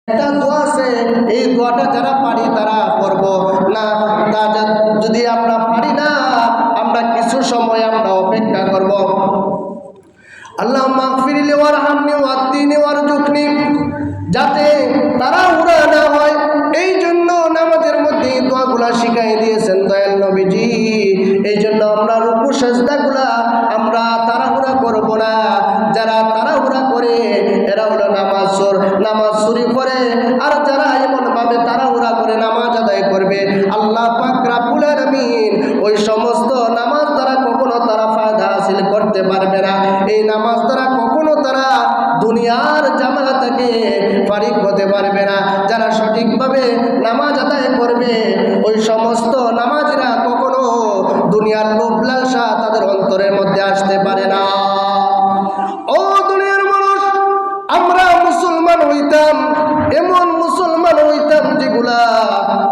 একটা দোয়া আছে, এই দোয়াটা যারা পারি তারা পড়ব না। যদি আমরা পারি না, আমরা কিছু সময় আমরা অপেক্ষা করব। আল্লাহুম্মা গফিরলি ওয়ারহামনি ওয়াহদিনি ওয়ারজুকনি, যাতে তাড়াহুড়া না হয়। এই জন্য নামাজের মধ্যে এই দোয়াগুলা শিখাই দিয়েছেন দয়াল নবীজি। এই জন্য আমরা রুকু সিজদাগুলা আমরা তাড়াহুড়া করব না। যারা তাড়াহুড়া করে এরা হলো নামাজ চুরি করে। আর যারা এমনভাবে তাড়াহুড়া করে নামাজ আদায় করবে, আল্লাহ পাক রব্বুল আলামিন ওই সমস্ত নামাজ দ্বারা কখনো তারা ফায়দা হাসিল করতে পারবে না। এই নামাজ দ্বারা কখনো তারা দুনিয়ার ঝামেলা থেকে ফারিগ হতে পারবে না। যারা সঠিকভাবে নামাজ আদায় করবে, ওই সমস্ত নামাজিরা কখনো দুনিয়ার লোভ লালসা তাদের অন্তরের মধ্যে আসতে পারে না। ও দুনিয়ার মানুষ, আমরা মুসলমান হইতাম, এমন মুসলমান হইতাম যেগুলা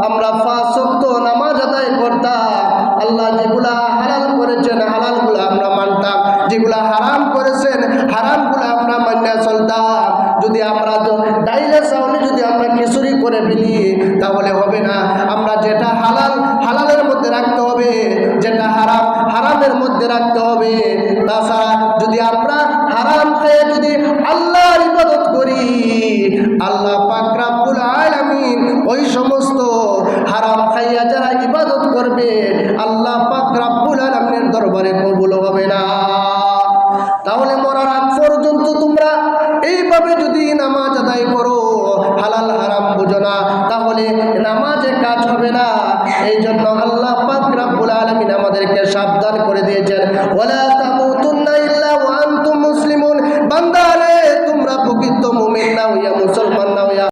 আমরা 5 ওয়াক্ত নামাজ আদায় করতাম। আল্লাহ যেগুলা হালাল করেছেন হালালগুলো আমরা মানতাম, যেগুলা হারাম করেছেন হারামগুলো আমরা মানিয়া চলতাম। যদি আমরা ডাইলে চাউলে যদি আমরা খিচুড়ি করে ফেলি তাহলে হবে না। আমরা যেটা হালাল হালালের মধ্যে রাখতে হবে, যেটা হারাম হারামের মধ্যে রাখতে হবে। তাছাড়া যদি আমরা হারাম খেয়ে যদি আল্লাহর ইবাদত করি, আল্লাহ পাক রব্বুল আলামিন ওই সমস্ত হারাম খাইয়া যারা ইবাদত করবে, আল্লাহ পাক রব্বুল আলামিনের দরবারে কবুল হবে না। তাহলে মরার আগ পর্যন্ত তোমরা এইভাবে যদি নামাজ আদায় করো,